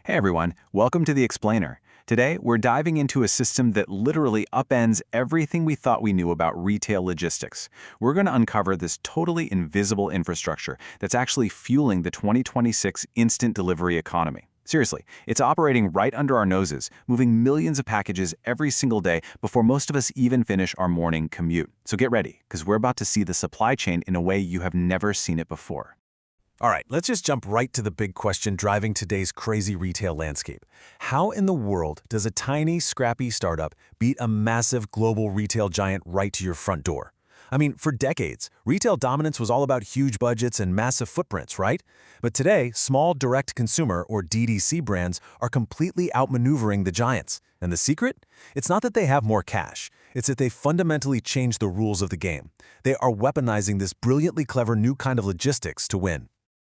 Hey everyone, welcome to The Explainer. Today, we're diving into a system that literally upends everything we thought we knew about retail logistics. We're going to uncover this totally invisible infrastructure that's actually fueling the 2026 instant delivery economy. Seriously, it's operating right under our noses, moving millions of packages every single day before most of us even finish our morning commute. So get ready, because we're about to see the supply chain in a way you have never seen it before. All right, let's just jump right to the big question driving today's crazy retail landscape. How in the world does a tiny, scrappy startup beat a massive global retail giant right to your front door? I mean, for decades, retail dominance was all about huge budgets and massive footprints, right? But today, small direct-to-consumer or D2C brands are completely outmaneuvering the giants. And the secret? It's not that they have more cash. It's that they fundamentally changed the rules of the game. They are weaponizing this brilliantly clever new kind of logistics to win.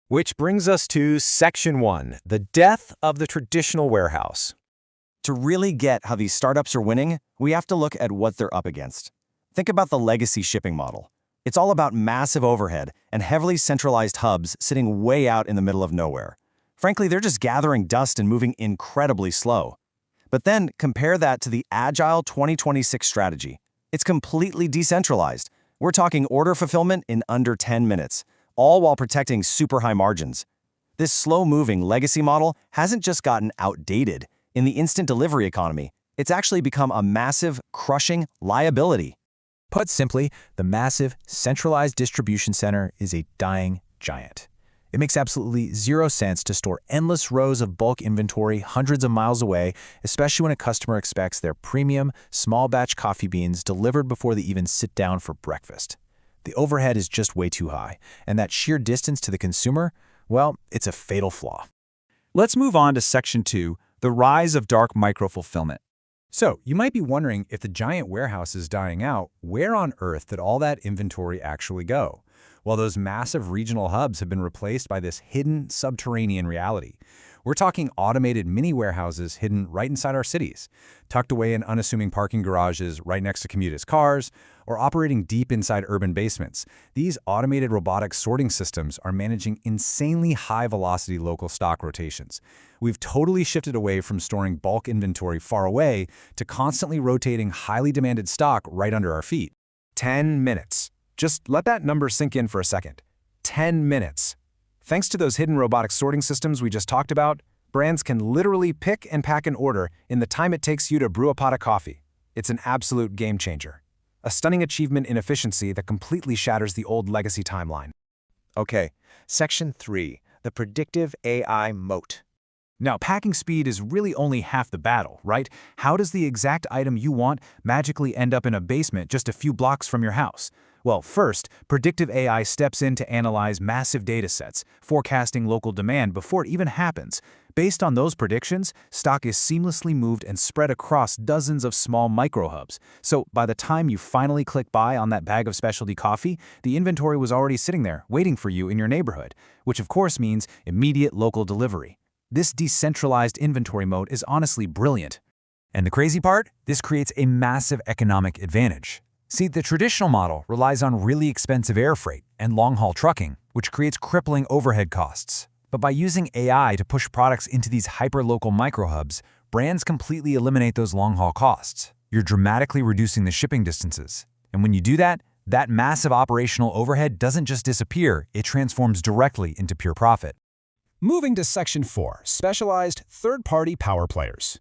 Which brings us to Section 1, the death of the traditional warehouse. To really get how these startups are winning, we have to look at what they're up against. Think about the legacy shipping model. It's all about massive overhead and heavily centralized hubs sitting way out in the middle of nowhere. Frankly, they're just gathering dust and moving incredibly slow. But then compare that to the agile 2026 strategy. It's completely decentralized. We're talking order fulfillment in under 10 minutes. All while protecting super high margins. This slow-moving legacy model hasn't just gotten outdated. In the instant delivery economy, it's actually become a massive, crushing liability. Put simply, the massive, centralized distribution center is a dying giant. It makes absolutely zero sense to store endless rows of bulk inventory hundreds of miles away, especially when a customer expects their premium, small-batch coffee beans delivered before they even sit down for breakfast. The overhead is just way too high, and that sheer distance to the consumer, well, it's a fatal flaw. Let's move on to Section 2, the rise of dark micro-fulfillment. So, you might be wondering, if the giant warehouse is dying out, where on earth did all that inventory actually go? Well, those massive regional hubs have been replaced by this hidden subterranean reality. We're talking automated mini warehouses hidden right inside our cities, tucked away in unassuming parking garages right next to commuters' cars, or operating deep inside urban basements. These automated robotic sorting systems are managing insanely high-velocity local stock rotations. We've totally shifted away from storing bulk inventory far away to constantly rotating highly demanded stock right under our feet. 10 minutes. Just let that number sink in for a second. 10 minutes. Thanks to those hidden robotic sorting systems we just talked about, brands can literally pick and pack an order in the time it takes you to brew a pot of coffee. It's an absolute game changer. A stunning achievement in efficiency that completely shatters the old legacy timeline. Okay, Section 3, the predictive AI moat. Now, packing speed is really only half the battle, right? How does the exact item you want magically end up in a basement just a few blocks from your house? Well, first, predictive AI steps in to analyze massive data sets, forecasting local demand before it even happens. Based on those predictions, stock is seamlessly moved and spread across dozens of small micro-hubs. So by the time you finally click buy on that bag of specialty coffee, the inventory was already sitting there, waiting for you in your neighborhood, which of course means immediate local delivery. This decentralized inventory mode is honestly brilliant. And the crazy part? This creates a massive economic advantage. See, the traditional model relies on really expensive air freight and long-haul trucking, which creates crippling overhead costs. But by using AI to push products into these hyper-local micro-hubs, brands completely eliminate those long-haul costs. You're dramatically reducing the shipping distances. And when you do that, that massive operational overhead doesn't just disappear, it transforms directly into pure profit. Moving to Section 4, specialized third-party power players.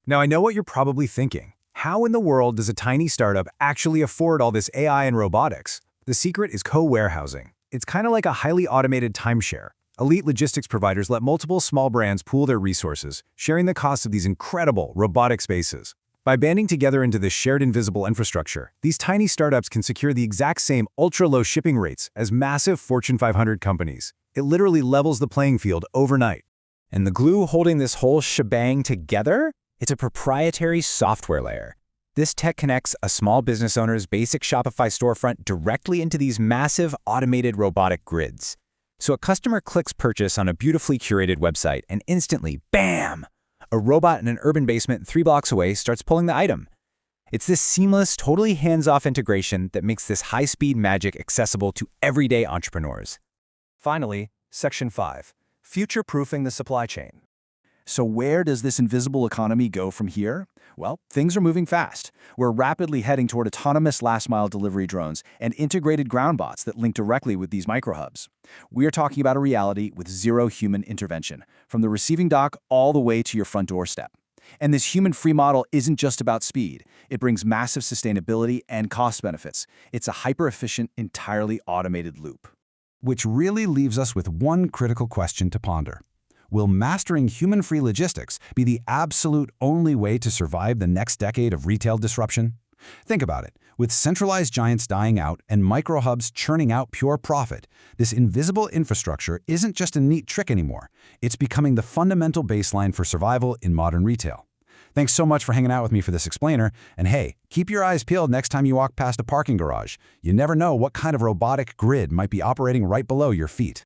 Now, I know what you're probably thinking. How in the world does a tiny startup actually afford all this AI and robotics? The secret is co-warehousing. It's kind of like a highly automated timeshare. Elite logistics providers let multiple small brands pool their resources, sharing the cost of these incredible robotic spaces. By banding together into this shared invisible infrastructure, these tiny startups can secure the exact same ultra-low shipping rates as massive Fortune 500 companies. It literally levels the playing field overnight. And the glue holding this whole shebang together? It's a proprietary software layer. This tech connects a small business owner's basic Shopify storefront directly into these massive automated robotic grids. So a customer clicks purchase on a beautifully curated website and instantly, bam! A robot in an urban basement 3 blocks away starts pulling the item. It's this seamless, totally hands-off integration that makes this high-speed magic accessible to everyday entrepreneurs. Finally, Section 5, future-proofing the supply chain. So where does this invisible economy go from here? Well, things are moving fast. We're rapidly heading toward autonomous last-mile delivery drones and integrated ground bots that link directly with these microhubs. We are talking about a reality with zero human intervention, from the receiving dock all the way to your front doorstep. And this human-free model isn't just about speed. It brings massive sustainability and cost benefits. It's a hyper-efficient, entirely automated loop. Which really leaves us with one critical question to ponder. Will mastering human-free logistics be the absolute only way to survive the next decade of retail disruption? Think about it. With centralized giants dying out and microhubs churning out pure profit, this invisible infrastructure isn't just a neat trick anymore. It's becoming the fundamental baseline for survival in modern retail. Thanks so much for hanging out with me for this explainer, and hey, keep your eyes peeled next time you walk past a parking garage. You never know what kind of robotic grid might be operating right below your feet.